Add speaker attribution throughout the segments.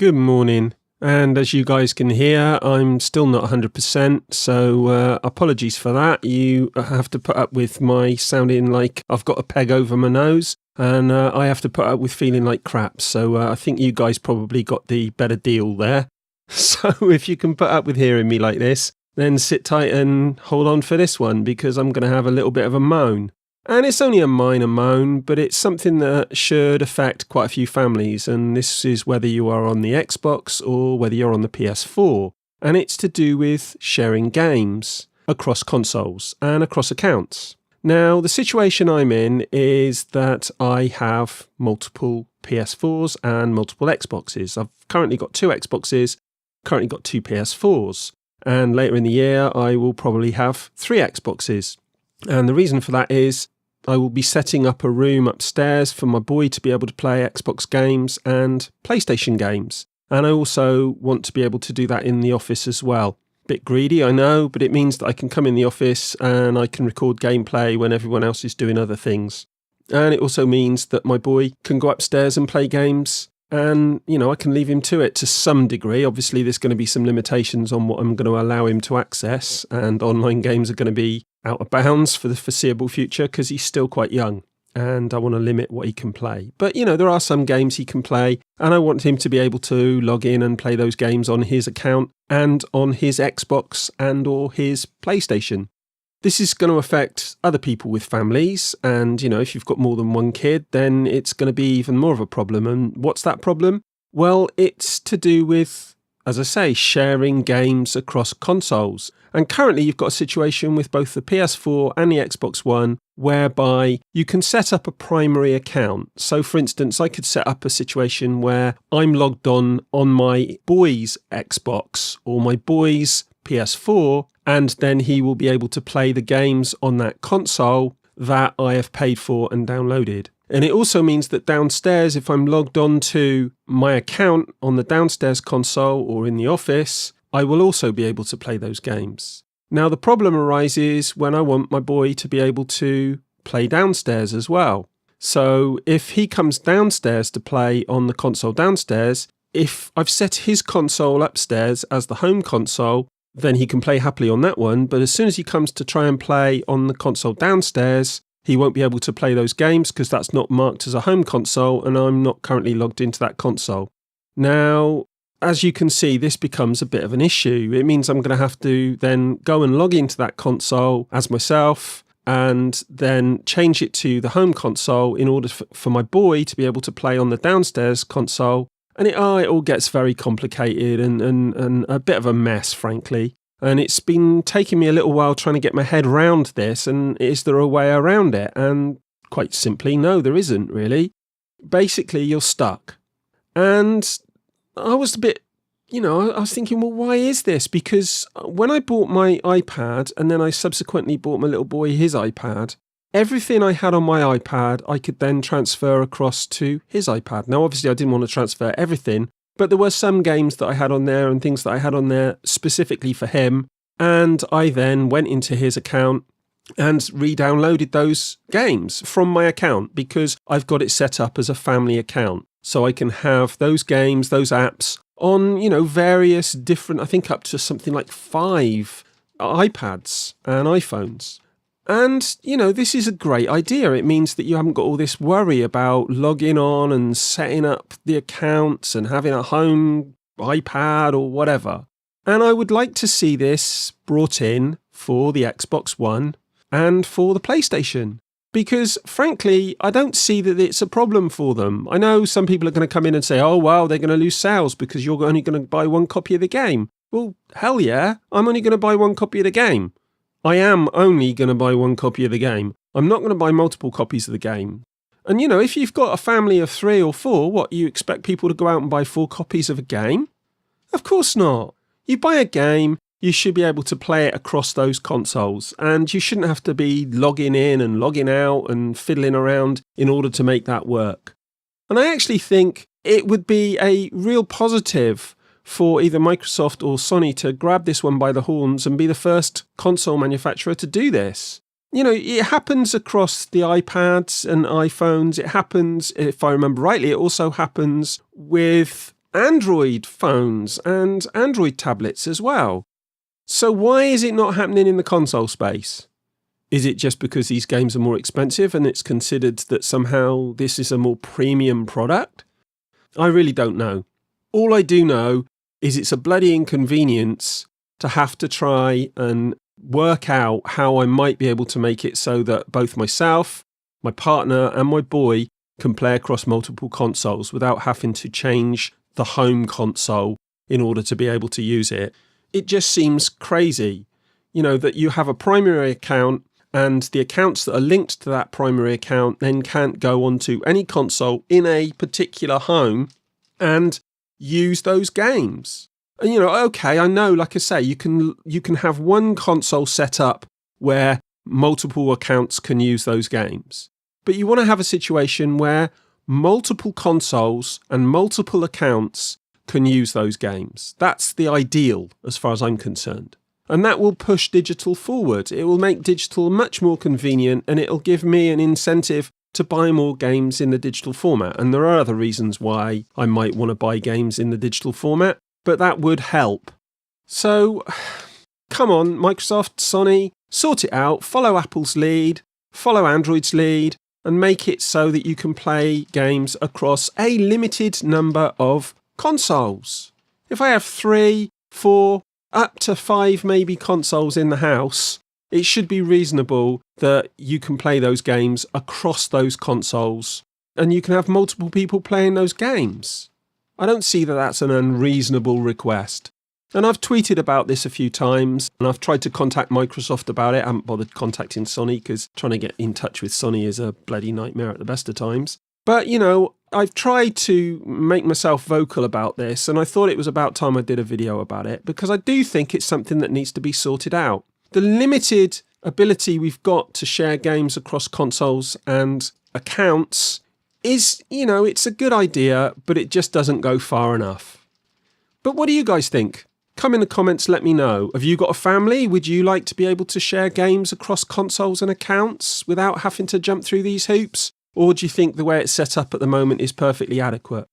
Speaker 1: Good morning. And as you guys can hear, I'm still not 100%, so apologies for that. You have to put up with my sounding like I've got a peg over my nose, and I have to put up with feeling like crap. So I think you guys probably got the better deal there. So if you can put up with hearing me like this, then sit tight and hold on for this one, because I'm going to have a little bit of a moan. And it's only a minor moan, but it's something that should affect quite a few families, and this is whether you are on the Xbox or whether you're on the PS4, and it's to do with sharing games across consoles and across accounts. Now, the situation I'm in is that I have multiple PS4s and multiple Xboxes. I've currently got 2 Xboxes, currently got 2 PS4s, and later in the year I will probably have 3 Xboxes. And the reason for that is I will be setting up a room upstairs for my boy to be able to play Xbox games and PlayStation games. And I also want to be able to do that in the office as well. Bit greedy, I know, but it means that I can come in the office and I can record gameplay when everyone else is doing other things. And it also means that my boy can go upstairs and play games, and, I can leave him to it to some degree. Obviously, there's going to be some limitations on what I'm going to allow him to access, and online games are going to be out of bounds for the foreseeable future because he's still quite young and I want to limit what he can play. But, there are some games he can play, and I want him to be able to log in and play those games on his account and on his Xbox and or his PlayStation. This is going to affect other people with families, and, if you've got more than one kid, then it's going to be even more of a problem. And what's that problem? Well, it's to do with, as I say, sharing games across consoles. And currently you've got a situation with both the PS4 and the Xbox One whereby you can set up a primary account. So for instance, I could set up a situation where I'm logged on my boy's Xbox or my boy's PS4, and then he will be able to play the games on that console that I have paid for and downloaded. And it also means that downstairs, if I'm logged on to my account on the downstairs console or in the office, I will also be able to play those games. Now, the problem arises when I want my boy to be able to play downstairs as well. So if he comes downstairs to play on the console downstairs, if I've set his console upstairs as the home console, then he can play happily on that one. But as soon as he comes to try and play on the console downstairs, he won't be able to play those games because that's not marked as a home console and I'm not currently logged into that console. Now, as you can see, this becomes a bit of an issue. It means I'm going to have to then go and log into that console as myself and then change it to the home console in order for my boy to be able to play on the downstairs console. And it all gets very complicated and a bit of a mess, frankly. And it's been taking me a little while trying to get my head around this, and is there a way around it? And quite simply, no, there isn't really. Basically, you're stuck. And I was a bit, I was thinking, well, why is this? Because when I bought my iPad and then I subsequently bought my little boy his iPad, everything I had on my iPad, I could then transfer across to his iPad. Now, obviously, I didn't want to transfer everything, but there were some games that I had on there and things that I had on there specifically for him. And I then went into his account and re-downloaded those games from my account because I've got it set up as a family account. So I can have those games, those apps on, various different, I think up to something like 5 iPads and iPhones. And, this is a great idea. It means that you haven't got all this worry about logging on and setting up the accounts and having a home iPad or whatever. And I would like to see this brought in for the Xbox One and for the PlayStation. Because, frankly, I don't see that it's a problem for them. I know some people are going to come in and say, oh, well, they're going to lose sales because you're only going to buy one copy of the game. Well, hell yeah, I'm only going to buy one copy of the game. I am only going to buy one copy of the game. I'm not going to buy multiple copies of the game. And, if you've got a family of 3 or 4, what, you expect people to go out and buy 4 copies of a game? Of course not. You buy a game, you should be able to play it across those consoles, and you shouldn't have to be logging in and logging out and fiddling around in order to make that work. And I actually think it would be a real positive for either Microsoft or Sony to grab this one by the horns and be the first console manufacturer to do this. It happens across the iPads and iPhones. It happens, if I remember rightly, it also happens with Android phones and Android tablets as well. So why is it not happening in the console space? Is it just because these games are more expensive and it's considered that somehow this is a more premium product? I really don't know. All I do know is it's a bloody inconvenience to have to try and work out how I might be able to make it so that both myself, my partner and my boy can play across multiple consoles without having to change the home console in order to be able to use it. It just seems crazy, that you have a primary account and the accounts that are linked to that primary account then can't go onto any console in a particular home and use those games. And okay, I know, like I say, you can have one console set up where multiple accounts can use those games. But you want to have a situation where multiple consoles and multiple accounts can use those games. That's the ideal as far as I'm concerned. And that will push digital forward. It will make digital much more convenient and it'll give me an incentive to buy more games in the digital format. And there are other reasons why I might want to buy games in the digital format, but that would help. So, come on, Microsoft, Sony, sort it out, follow Apple's lead, follow Android's lead, and make it so that you can play games across a limited number of consoles. If I have 3, 4, up to 5 maybe consoles in the house, it should be reasonable that you can play those games across those consoles and you can have multiple people playing those games. I don't see that that's an unreasonable request. And I've tweeted about this a few times and I've tried to contact Microsoft about it. I haven't bothered contacting Sony because trying to get in touch with Sony is a bloody nightmare at the best of times. But, I've tried to make myself vocal about this and I thought it was about time I did a video about it because I do think it's something that needs to be sorted out. The limited ability we've got to share games across consoles and accounts is, it's a good idea, but it just doesn't go far enough. But what do you guys think? Come in the comments, let me know. Have you got a family? Would you like to be able to share games across consoles and accounts without having to jump through these hoops? Or do you think the way it's set up at the moment is perfectly adequate?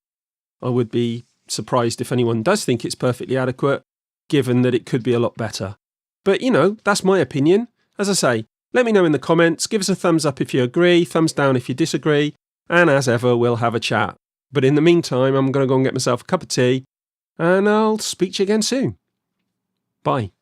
Speaker 1: I would be surprised if anyone does think it's perfectly adequate, given that it could be a lot better. But, that's my opinion. As I say, let me know in the comments. Give us a thumbs up if you agree, thumbs down if you disagree. And as ever, we'll have a chat. But in the meantime, I'm going to go and get myself a cup of tea. And I'll speak to you again soon. Bye.